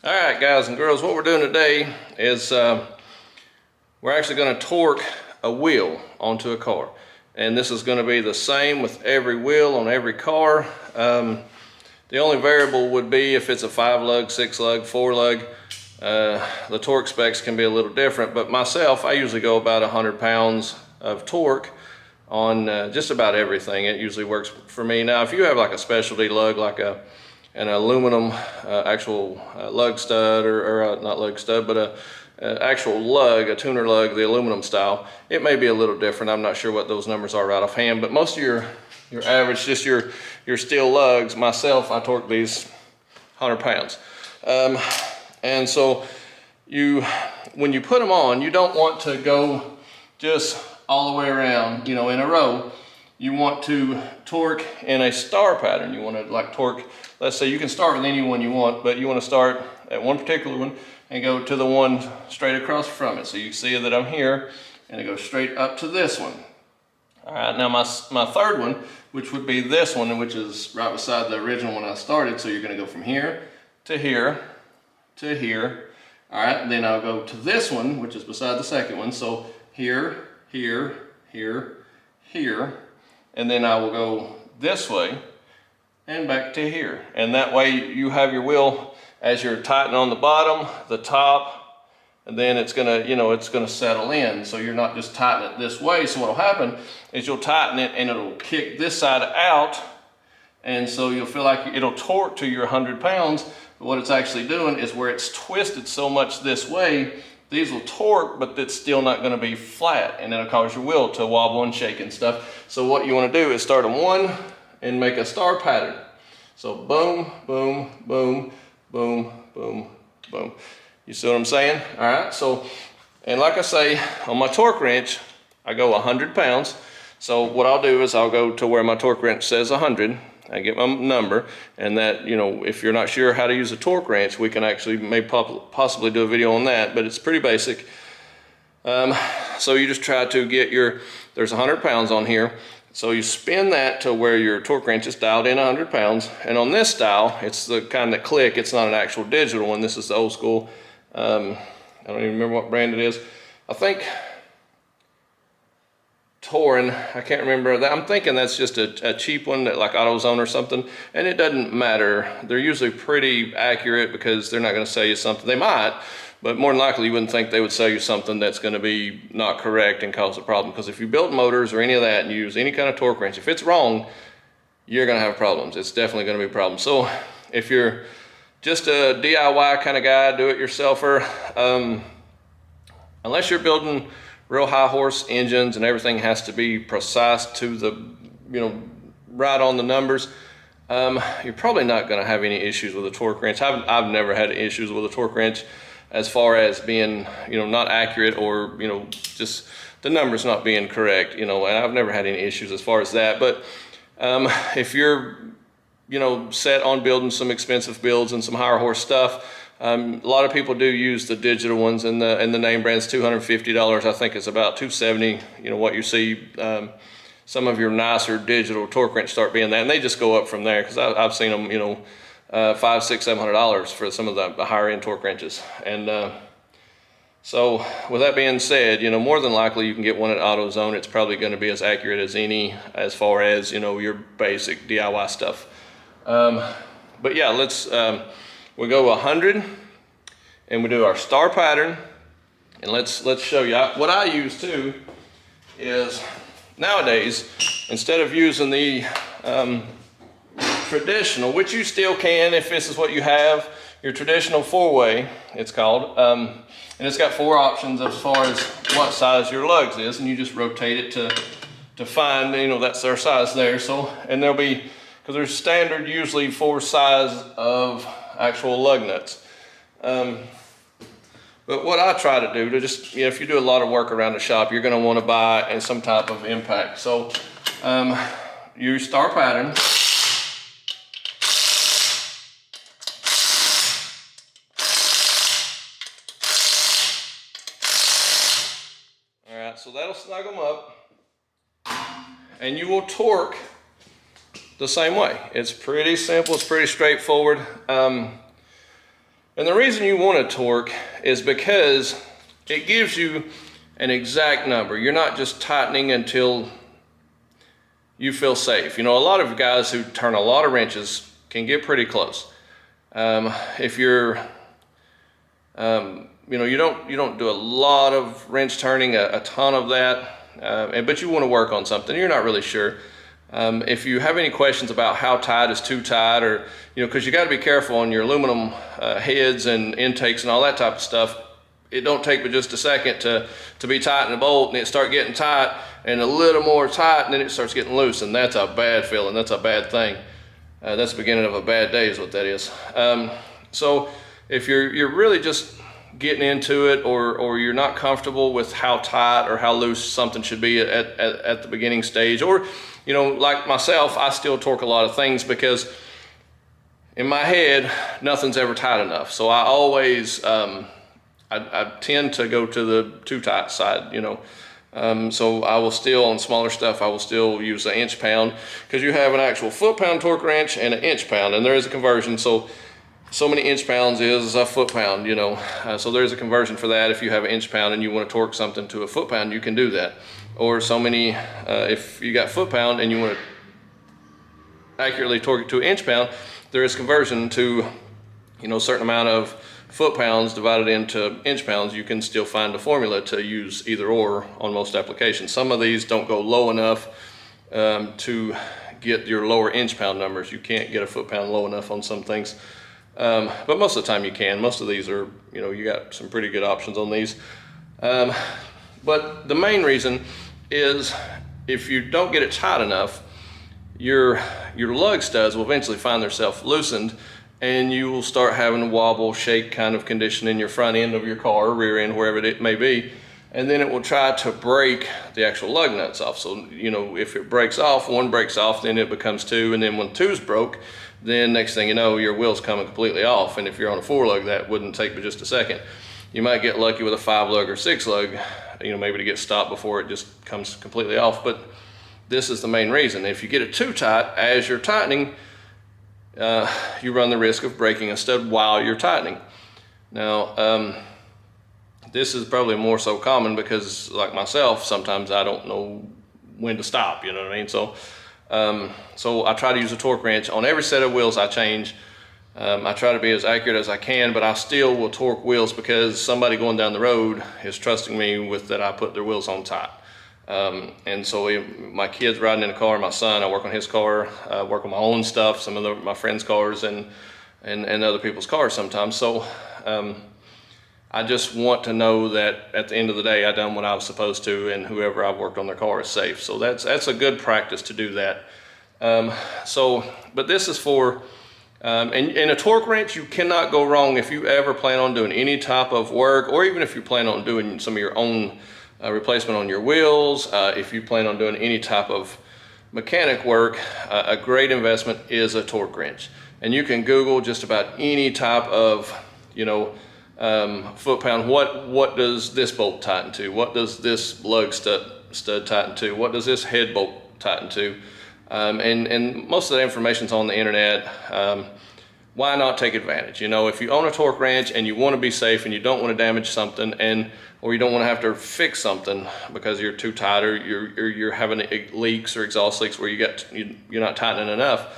All right, guys and girls, what we're doing today is we're actually going to torque a wheel onto a car. And this is going to be the same with every wheel on every car. The only variable would be if it's a 5-lug, 6-lug, 4-lug. The torque specs can be a little different, but myself, I usually go about 100 pounds of torque on just about everything. It usually works for me. Now, if you have like a specialty lug, like an aluminum actual lug stud, or not lug stud, but a actual lug, a tuner lug, the aluminum style, it may be a little different. I'm not sure what those numbers are right offhand, but most of your average, just your steel lugs, myself, I torque these 100 pounds. And so when you put them on, you don't want to go just all the way around, in a row. You want to torque in a star pattern. You want to like torque, let's say you can start with any one you want, but you want to start at one particular one and go to the one straight across from it. So you see that I'm here and it goes straight up to this one. All right, now my third one, which would be this one, which is right beside the original one I started. So you're going to go from here to here to here. All right, and then I'll go to this one, which is beside the second one. So here, here, here, here. And then I will go this way and back to here. And that way you have your wheel as you're tightening on the bottom, the top, and then it's gonna, it's gonna settle in. So you're not just tightening it this way. So what'll happen is you'll tighten it and it'll kick this side out. And so you'll feel like it'll torque to your 100 pounds. But what it's actually doing is where it's twisted so much this way, these will torque, but it's still not going to be flat, and it'll cause your wheel to wobble and shake and stuff. So what you want to do is start on one and make a star pattern. So boom, boom, boom, boom, boom, boom. You see what I'm saying? All right. So, and like I say, on my torque wrench, I go 100 pounds. So what I'll do is I'll go to where my torque wrench says 100. I get my number, and that, if you're not sure how to use a torque wrench, we can actually possibly do a video on that, but it's pretty basic. So you just try to get there's 100 pounds on here. So you spin that to where your torque wrench is dialed in 100 pounds. And on this style, it's the kind that click. It's not an actual digital one. This is the old school. I don't even remember what brand it is. I think Torin, I can't remember that. I'm thinking that's just a cheap one, that like AutoZone or something, and it doesn't matter. They're usually pretty accurate because they're not going to sell you something. They might, but more than likely you wouldn't think they would sell you something that's going to be not correct and cause a problem. Because if you build motors or any of that and use any kind of torque wrench, if it's wrong, you're going to have problems. It's definitely going to be a problem. So if you're just a DIY kind of guy, do-it-yourselfer, unless you're building real high horse engines and everything has to be precise to the, right on the numbers, you're probably not going to have any issues with a torque wrench. I've never had issues with a torque wrench as far as being, not accurate, or, just the numbers not being correct, and I've never had any issues as far as that. But if you're, set on building some expensive builds and some higher horse stuff, a lot of people do use the digital ones, and the name brand's $250. I think it's about $270. What you see, some of your nicer digital torque wrench start being that, and they just go up from there. Because I've seen them, $500, $600, $700 for some of the higher end torque wrenches. And so with that being said, more than likely you can get one at AutoZone. It's probably going to be as accurate as any, as far as your basic DIY stuff. But yeah, let's. We go 100 and we do our star pattern, and let's show you. What I use too is, nowadays, instead of using the traditional, which you still can if this is what you have, your traditional 4-way, it's called, and it's got 4 options as far as what size your lugs is, and you just rotate it to find, that's their size there. So, and there'll be, because there's standard usually 4 size of actual lug nuts. But what I try to do to just, if you do a lot of work around the shop, you're going to want to buy some type of impact. So use star pattern. All right, so that'll snug them up, and you will torque the same way. It's pretty simple, it's pretty straightforward. And the reason you want to torque is because it gives you an exact number. You're not just tightening until you feel safe. You know, a lot of guys who turn a lot of wrenches can get pretty close. If you're, you know, you don't do a lot of wrench turning, a ton of that, but you want to work on something, you're not really sure. If you have any questions about how tight is too tight, or, you know, because you got to be careful on your aluminum heads and intakes and all that type of stuff. It don't take but just a second to be tightening a bolt and it start getting tight and a little more tight, and then it starts getting loose, and that's a bad feeling. That's a bad thing. That's the beginning of a bad day is what that is. So if you're really just getting into it, or you're not comfortable with how tight or how loose something should be at the beginning stage, or, you know, like myself, I still torque a lot of things because in my head, nothing's ever tight enough. So I always, I tend to go to the too tight side, you know. So I will still, on smaller stuff, I will still use an inch pound, because you have an actual foot-pound torque wrench and an inch pound, and there is a conversion. So many inch pounds is a foot pound, you know. So there's a conversion for that. If you have an inch pound and you want to torque something to a foot pound, you can do that. Or so many, if you got foot pound and you want to accurately torque it to an inch pound, there is conversion to, you know, a certain amount of foot pounds divided into inch pounds. You can still find a formula to use either or on most applications. Some of these don't go low enough to get your lower inch pound numbers. You can't get a foot pound low enough on some things. But most of the time you can. Most of these are, you know, you got some pretty good options on these. But the main reason is if you don't get it tight enough, your lug studs will eventually find themselves loosened, and you will start having a wobble, shake kind of condition in your front end of your car, or rear end, wherever it may be. And then it will try to break the actual lug nuts off. So, you know, if it breaks off, one breaks off, then it becomes two. And then when two's broke, then next thing you know, your wheel's coming completely off. And if you're on a 4-lug, that wouldn't take but just a second. You might get lucky with a 5-lug or 6-lug, you know, maybe to get stopped before it just comes completely off. But this is the main reason. If you get it too tight as you're tightening, you run the risk of breaking a stud while you're tightening. Now, this is probably more so common because, like myself, sometimes I don't know when to stop, you know what I mean? So I try to use a torque wrench on every set of wheels I change. I try to be as accurate as I can, but I still will torque wheels because somebody going down the road is trusting me with that I put their wheels on tight. And so my kids riding in the car, my son, I work on his car, work on my own stuff, some of my friends' cars and other people's cars sometimes. So I just want to know that at the end of the day, I done what I was supposed to, and whoever I've worked on their car is safe. So that's a good practice to do that. But this is for, and a torque wrench, you cannot go wrong if you ever plan on doing any type of work, or even if you plan on doing some of your own replacement on your wheels. If you plan on doing any type of mechanic work, a great investment is a torque wrench. And you can Google just about any type of, you know, foot pound. What does this bolt tighten to? What does this lug stud tighten to? What does this head bolt tighten to? And most of that information's on the internet. Why not take advantage? You know, if you own a torque wrench and you want to be safe and you don't want to damage something, or you don't want to have to fix something because you're too tight, or you're having leaks or exhaust leaks where you're not tightening enough,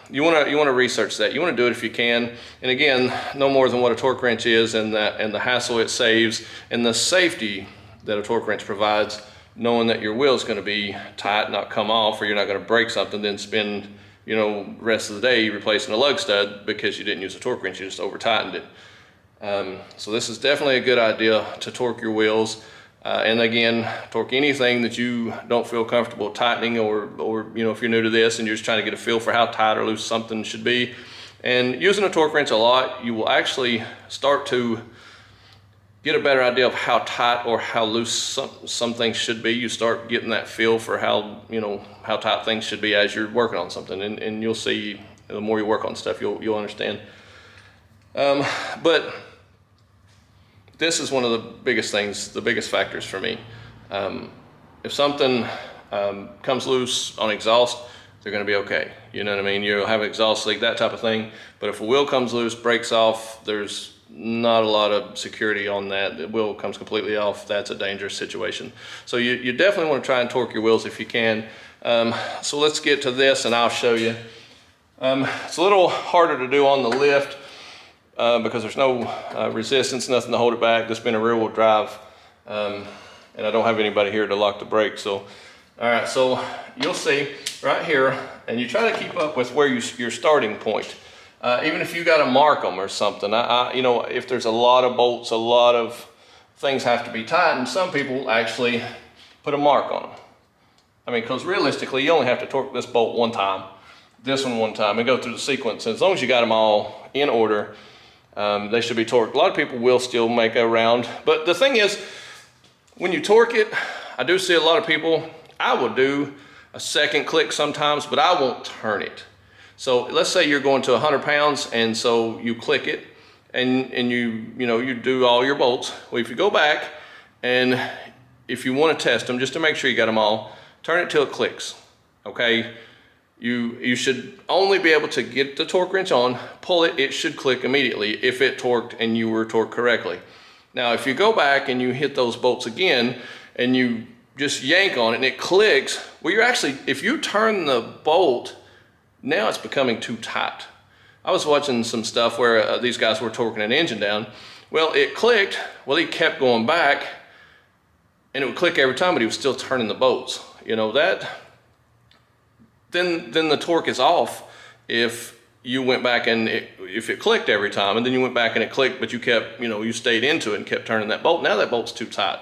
you want to research that. You want to do it if you can. And again, no more than what a torque wrench is, and the hassle it saves, and the safety that a torque wrench provides, knowing that your wheel's going to be tight, not come off, or you're not going to break something, then spend, you know, rest of the day replacing a lug stud because you didn't use a torque wrench, you just over tightened it. So this is definitely a good idea to torque your wheels. And again, torque anything that you don't feel comfortable tightening, or you know, if you're new to this and you're just trying to get a feel for how tight or loose something should be. And using a torque wrench a lot, you will actually start to get a better idea of how tight or how loose some things should be. You start getting that feel for how, you know, how tight things should be as you're working on something. And you'll see, the more you work on stuff, you'll understand. But this is one of the biggest things, the biggest factors for me. If something comes loose on exhaust, they're gonna be okay. You know what I mean? You'll have exhaust leak, that type of thing. But if a wheel comes loose, breaks off, there's not a lot of security on that. The wheel comes completely off, that's a dangerous situation. So you definitely wanna try and torque your wheels if you can. So let's get to this and I'll show you. It's a little harder to do on the lift because there's no resistance, nothing to hold it back. This being a rear wheel drive, and I don't have anybody here to lock the brakes. So, all right, so you'll see right here, and you try to keep up with where your starting point. Even if you got to mark them or something, you know, if there's a lot of bolts, a lot of things have to be tightened, some people actually put a mark on them. I mean, because realistically, you only have to torque this bolt one time, this one time, and go through the sequence. And as long as you got them all in order, they should be torqued. A lot of people will still make a round, but the thing is, when you torque it, I do see a lot of people, I will do a second click sometimes, but I won't turn it. So let's say you're going to 100 pounds, and so you click it, and you do all your bolts. Well, if you go back, and if you want to test them, just to make sure you got them all, turn it till it clicks, okay? You should only be able to get the torque wrench on, pull it, it should click immediately if it torqued and you were torqued correctly. Now, if you go back and you hit those bolts again, and you just yank on it and it clicks, well, you're actually, if you turn the bolt, now it's becoming too tight. I was watching some stuff where these guys were torquing an engine down. Well, it clicked, well, he kept going back, and it would click every time, but he was still turning the bolts. You know, that, then the torque is off if you went back and if it clicked every time, and then you went back and it clicked, but you kept, you stayed into it and kept turning that bolt. Now that bolt's too tight.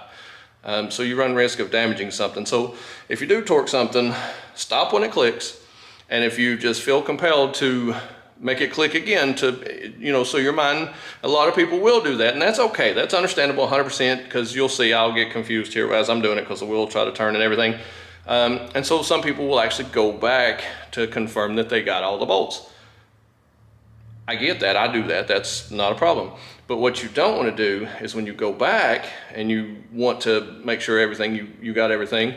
So you run risk of damaging something. So if you do torque something, stop when it clicks. And if you just feel compelled to make it click again so your mind, a lot of people will do that, and that's okay. That's understandable 100%, because you'll see I'll get confused here as I'm doing it because the wheel will try to turn and everything. And so some people will actually go back to confirm that they got all the bolts. I get that, I do that, that's not a problem. But what you don't want to do is when you go back and you want to make sure you got everything,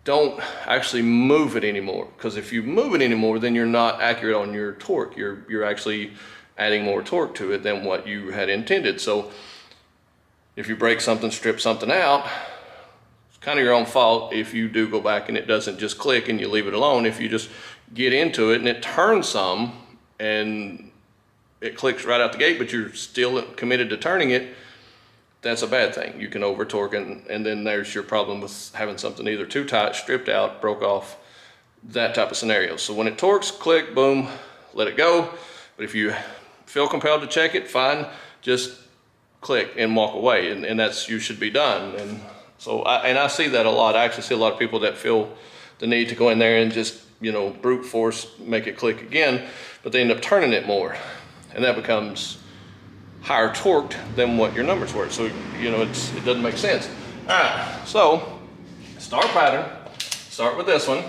don't actually move it anymore. Because if you move it anymore, then you're not accurate on your torque. You're actually adding more torque to it than what you had intended. So if you break something, strip something out, it's kind of your own fault if you do go back and it doesn't just click and you leave it alone. If you just get into it and it turns some and it clicks right out the gate, but you're still committed to turning it, that's a bad thing. You can over torque, and then there's your problem with having something either too tight, stripped out, broke off, that type of scenario. So when it torques, click, boom, let it go. But if you feel compelled to check it, fine, just click and walk away, and that's, you should be done. And so I see that a lot. I actually see a lot of people that feel the need to go in there and just brute force make it click again, but they end up turning it more, and that becomes higher torqued than what your numbers were. So it doesn't make sense. All right, so start pattern. Start with this one.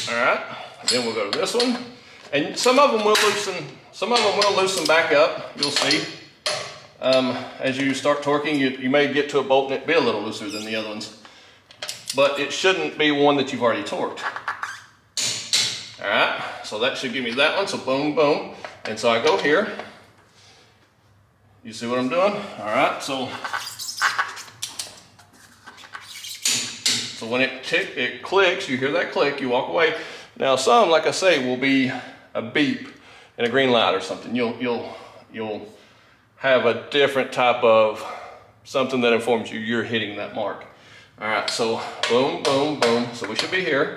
All right, and then we'll go to this one, and some of them will loosen back up. You'll see. As you start torquing, you may get to a bolt and it be a little looser than the other ones, but it shouldn't be one that you've already torqued. All right, so that should give me that one. So boom, boom, and so I go here. You see what I'm doing? All right, so when it clicks, you hear that click, you walk away. Now some, like I say, will be a beep and a green light or something. You'll have a different type of something that informs you you're hitting that mark. All right, so boom, boom, boom. So we should be here.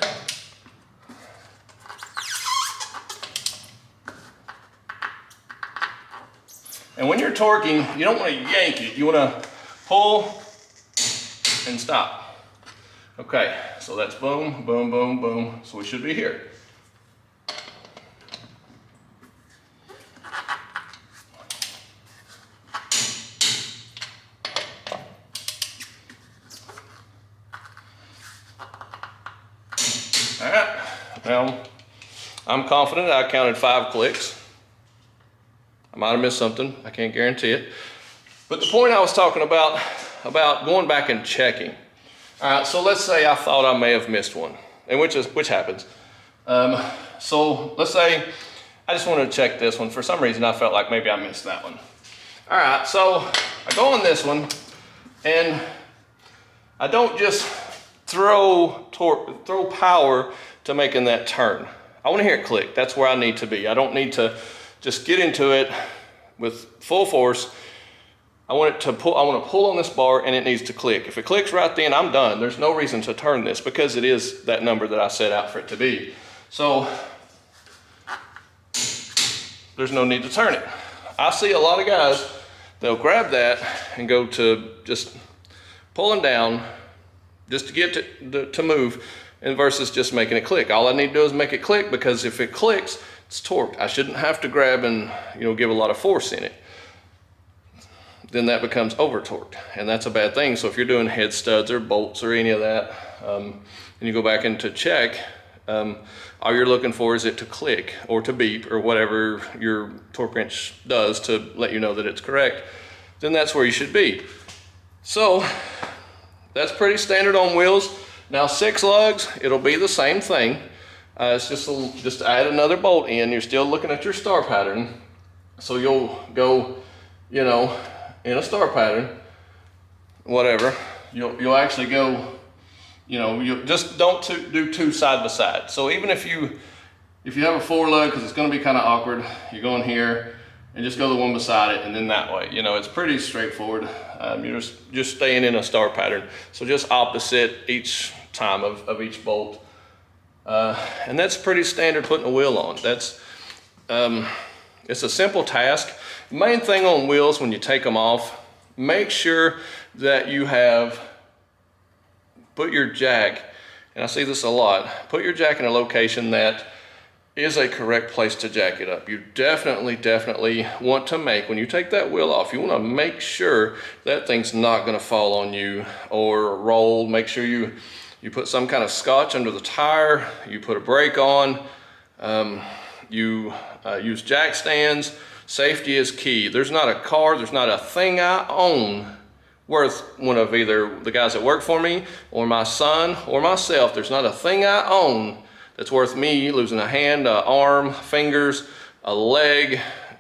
And when you're torquing, you don't want to yank it. You want to pull and stop. Okay, so that's boom, boom, boom, boom. So we should be here. All right, now I'm confident I counted 5 clicks. I might have missed something, I can't guarantee it. But the point I was talking about going back and checking. All right, so let's say I thought I may have missed one, and which happens. So let's say I just wanted to check this one. For some reason, I felt like maybe I missed that one. All right, so I go on this one, and I don't just throw power to making that turn. I want to hear it click. That's where I need to be. I don't need to just get into it with full force. I want to pull on this bar, and it needs to click. If it clicks right then, I'm done. There's no reason to turn this because it is that number that I set out for it to be. So there's no need to turn it. I see a lot of guys, they'll grab that and go to just pulling down just to get to move, and versus just making it click. All I need to do is make it click, because if it clicks, it's torqued. I shouldn't have to grab and give a lot of force in it. Then that becomes over torqued, and that's a bad thing. So if you're doing head studs or bolts or any of that, and you go back into check, all you're looking for is it to click or to beep or whatever your torque wrench does to let you know that it's correct. Then that's where you should be. So that's pretty standard on wheels. Now 6 lugs, it'll be the same thing. It's just add another bolt in. You're still looking at your star pattern. So you'll go, in a star pattern, whatever. You'll actually go, you just don't do 2 side by side. So even if you have a 4 lug, because it's going to be kind of awkward, you're going here and just go the one beside it, and then that way. It's pretty straightforward. You're just staying in a star pattern. So just opposite each time of each bolt. And that's pretty standard putting a wheel on. That's it's a simple task. Main thing on wheels when you take them off, make sure that you have put your jack, and I see this a lot, put your jack in a location that is a correct place to jack it up. You definitely want to when you take that wheel off, you want to make sure that thing's not going to fall on you or roll. Make sure you put some kind of scotch under the tire, you put a brake on, you use jack stands. Safety is key. There's not a car, there's not a thing I own worth one of either the guys that work for me or my son or myself. There's not a thing I own that's worth me losing a hand, an arm, fingers, a leg,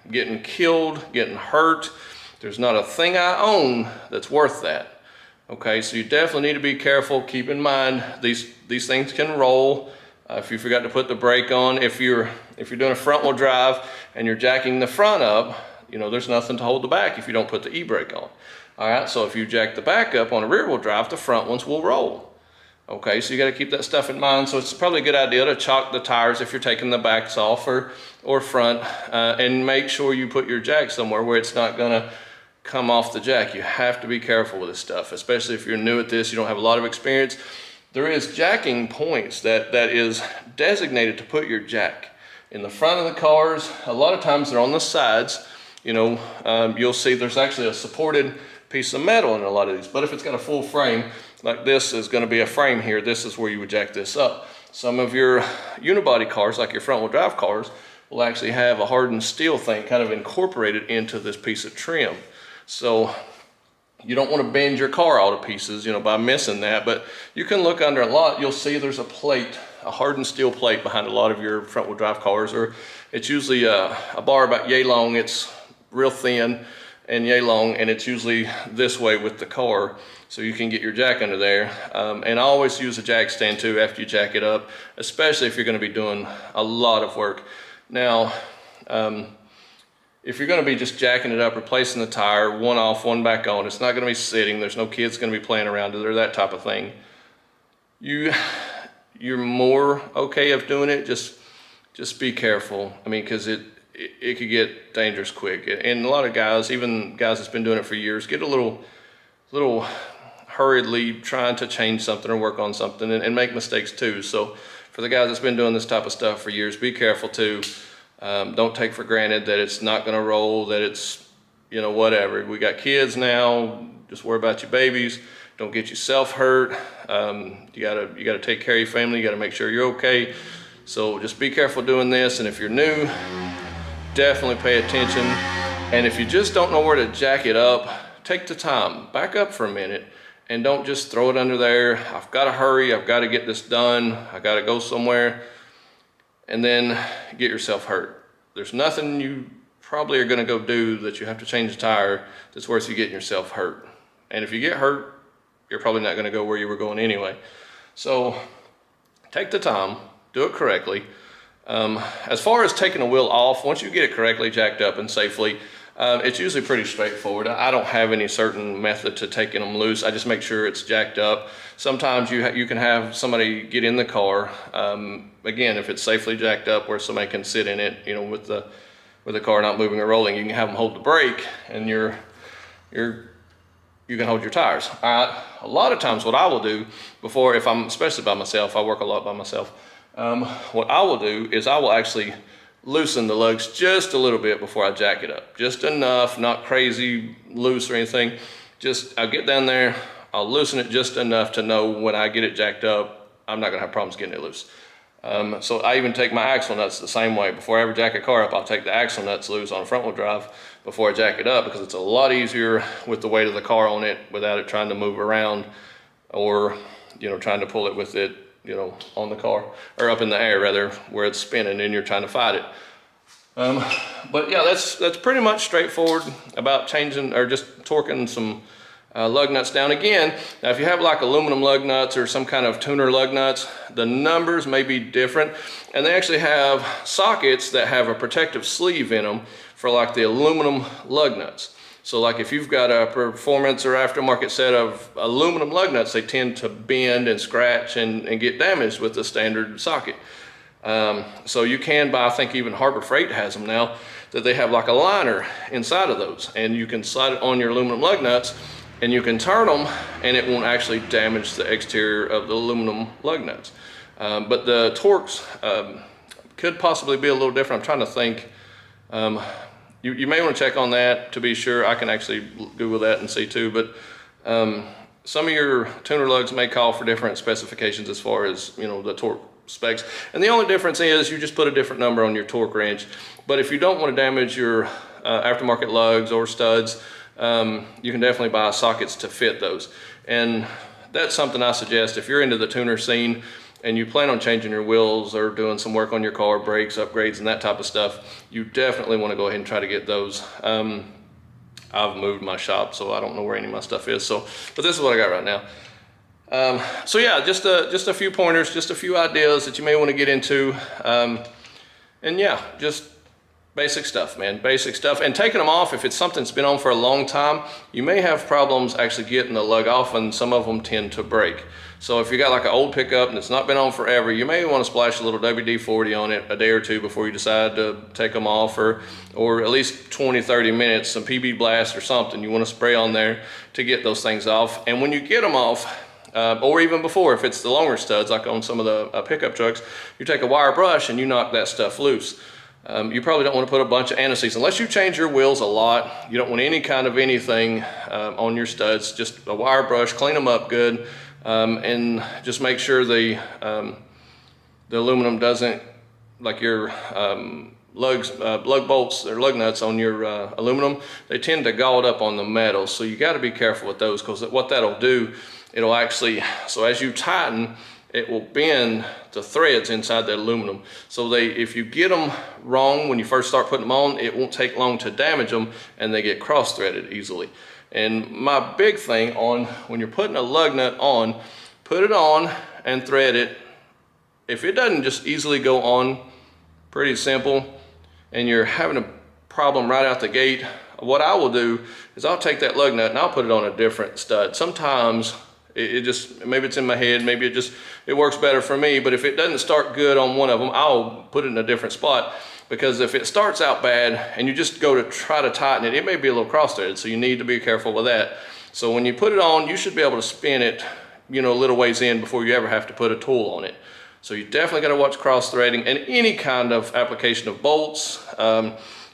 getting killed, getting hurt. There's not a thing I own that's worth that. Okay, so you definitely need to be careful. Keep in mind these things can roll. If you forgot to put the brake on, if you're doing a front wheel drive and you're jacking the front up, there's nothing to hold the back if you don't put the e-brake on. All right, so if you jack the back up on a rear wheel drive, the front ones will roll. Okay, so you got to keep that stuff in mind. So it's probably a good idea to chock the tires if you're taking the backs off or front, and make sure you put your jack somewhere where it's not going to come off the jack. You have to be careful with this stuff, especially if you're new at this, you don't have a lot of experience. There is jacking points that is designated to put your jack. In the front of the cars, a lot of times they're on the sides. You'll see there's actually a supported piece of metal in a lot of these, but if it's got a full frame, like this is going to be a frame here, this is where you would jack this up. Some of your unibody cars, like your front wheel drive cars, will actually have a hardened steel thing kind of incorporated into this piece of trim. So you don't want to bend your car all to pieces, by missing that, but you can look under a lot, you'll see there's a plate, a hardened steel plate behind a lot of your front wheel drive cars, or it's usually a bar about yay long, it's real thin and yay long, and it's usually this way with the car, so you can get your jack under there. And I always use a jack stand too after you jack it up, especially if you're going to be doing a lot of work. Now, if you're going to be just jacking it up, replacing the tire, one off, one back on, it's not going to be sitting, there's no kids going to be playing around or that type of thing. You're more okay of doing it, just be careful. Because it could get dangerous quick. And a lot of guys, even guys that's been doing it for years, get a little hurriedly trying to change something or work on something and make mistakes too. So for the guys that's been doing this type of stuff for years, be careful too. Don't take for granted that it's not gonna roll, that it's, whatever. We got kids now, just worry about your babies. Don't get yourself hurt. You gotta take care of your family. You gotta make sure you're okay. So just be careful doing this. And if you're new, definitely pay attention. And if you just don't know where to jack it up, take the time, back up for a minute, and don't just throw it under there. I've got to hurry, I've got to get this done, I got to go somewhere, and then get yourself hurt. There's nothing you probably are going to go do that you have to change the tire that's worth you getting yourself hurt. And if you get hurt, you're probably not going to go where you were going anyway. So take the time, do it correctly. As far as taking a wheel off, once you get it correctly jacked up and safely, it's usually pretty straightforward. I don't have any certain method to taking them loose. I just make sure it's jacked up. Sometimes you can have somebody get in the car. Again, if it's safely jacked up where somebody can sit in it, you know, with the car not moving or rolling, you can have them hold the brake, and you can hold your tires. A lot of times what I will do before, if I'm especially by myself, I work a lot by myself. What I will do is I will actually loosen the lugs just a little bit before I jack it up. Just enough, not crazy loose or anything. Just, I'll get down there, I'll loosen it just enough to know when I get it jacked up, I'm not gonna have problems getting it loose. So I even take my axle nuts the same way. Before I ever jack a car up, I'll take the axle nuts loose on a front wheel drive before I jack it up, because it's a lot easier with the weight of the car on it without it trying to move around, or, you know, trying to pull it with it, you know, on the car, or up in the air rather, where it's spinning and you're trying to fight it. But yeah, that's pretty much straightforward about changing or just torquing some lug nuts down. Again, now if you have like aluminum lug nuts or some kind of tuner lug nuts, the numbers may be different, and they actually have sockets that have a protective sleeve in them for like the aluminum lug nuts. So like if you've got a performance or aftermarket set of aluminum lug nuts, they tend to bend and scratch and get damaged with the standard socket. So you can buy, I think even Harbor Freight has them now, that they have like a liner inside of those, and you can slide it on your aluminum lug nuts and you can turn them and it won't actually damage the exterior of the aluminum lug nuts. But the torques could possibly be a little different. I'm trying to think. You may want to check on that to be sure. I can actually Google that and see too, but some of your tuner lugs may call for different specifications as far as, you know, the torque specs. And the only difference is you just put a different number on your torque wrench. But if you don't want to damage your aftermarket lugs or studs, you can definitely buy sockets to fit those. And that's something I suggest if you're into the tuner scene and you plan on changing your wheels or doing some work on your car, brakes, upgrades, and that type of stuff, you definitely want to go ahead and try to get those. I've moved my shop, so I don't know where any of my stuff is. But this is what I got right now. So yeah, just a few pointers, just a few ideas that you may want to get into. And yeah, just basic stuff, man, basic stuff. And taking them off, if it's something that's been on for a long time, you may have problems actually getting the lug off, and some of them tend to break. So if you got like an old pickup and it's not been on forever, you may want to splash a little WD-40 on it a day or two before you decide to take them off, or at least 20-30 minutes, some PB Blast or something you want to spray on there to get those things off. And when you get them off, or even before, if it's the longer studs like on some of the pickup trucks, you take a wire brush and you knock that stuff loose. You probably don't want to put a bunch of anti-seize unless you change your wheels a lot. You don't want any kind of anything on your studs. Just a wire brush, clean them up good, and just make sure the aluminum doesn't, like your lug bolts or lug nuts on your aluminum, they tend to gall up on the metal. So you got to be careful with those, because what that'll do, it'll actually, so as you tighten, it will bend the threads inside the aluminum. So if you get them wrong when you first start putting them on, it won't take long to damage them, and they get cross-threaded easily. And my big thing on when you're putting a lug nut on, put it on and thread it. If it doesn't just easily go on, pretty simple, and you're having a problem right out the gate, what I will do is I'll take that lug nut and I'll put it on a different stud. Sometimes it just, maybe it's in my head, maybe it works better for me, but if it doesn't start good on one of them, I'll put it in a different spot, because if it starts out bad and you just go to try to tighten it, it may be a little cross-threaded, so you need to be careful with that. So when you put it on, you should be able to spin it, you know, a little ways in before you ever have to put a tool on it. So you definitely got to watch cross-threading, and any kind of application of bolts,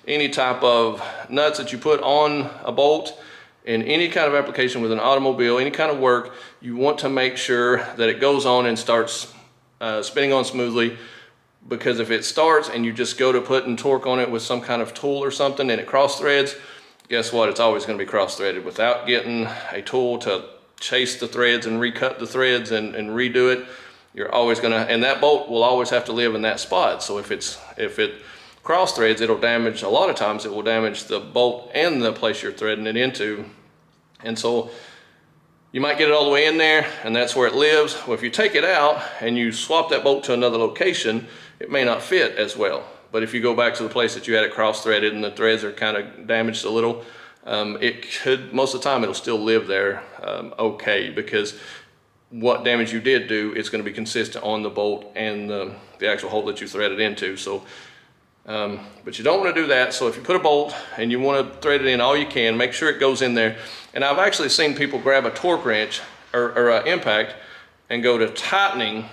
any type of nuts that you put on a bolt, in any kind of application with an automobile, any kind of work, you want to make sure that it goes on and starts spinning on smoothly, because if it starts and you just go to putting torque on it with some kind of tool or something and it cross threads, guess what? It's always going to be cross-threaded. Without getting a tool to chase the threads and recut the threads and redo it, you're always going to, and that bolt will always have to live in that spot. So if it cross threads, it'll damage, a lot of times it will damage the bolt and the place you're threading it into. And so you might get it all the way in there and that's where it lives. Well, if you take it out and you swap that bolt to another location, it may not fit as well. But if you go back to the place that you had it cross-threaded and the threads are kind of damaged a little, it could, most of the time it'll still live there okay, because what damage you did do, it's going to be consistent on the bolt and the actual hole that you threaded into. So, but you don't want to do that. So if you put a bolt and you want to thread it in all you can, make sure it goes in there. And I've actually seen people grab a torque wrench or an impact and go to tightening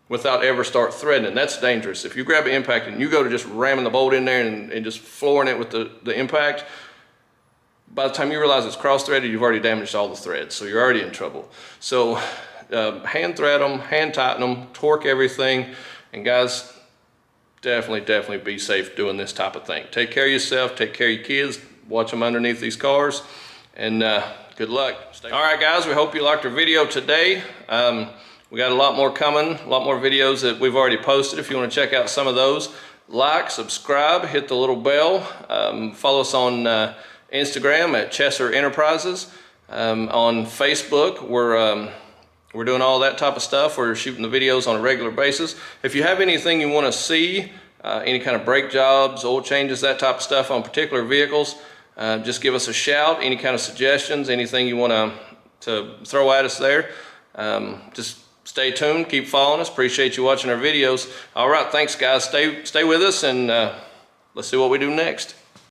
without ever start threading. That's dangerous. If you grab an impact and you go to just ramming the bolt in there and just flooring it with the impact, by the time you realize it's cross-threaded, you've already damaged all the threads, so you're already in trouble. So hand thread them, hand tighten them, torque everything, and guys, definitely be safe doing this type of thing. Take care of yourself, take care of your kids, watch them underneath these cars, and good luck. All right, guys, we hope you liked our video today. We got a lot more coming, a lot more videos that we've already posted. If you want to check out some of those, like, subscribe, hit the little bell. Follow us on Instagram at Chesser Enterprises. On Facebook, we're doing all that type of stuff. We're shooting the videos on a regular basis. If you have anything you want to see, any kind of brake jobs, oil changes, that type of stuff on particular vehicles, just give us a shout. Any kind of suggestions, anything you want to throw at us there, just stay tuned, keep following us. Appreciate you watching our videos. All right, thanks guys. Stay with us, and let's see what we do next.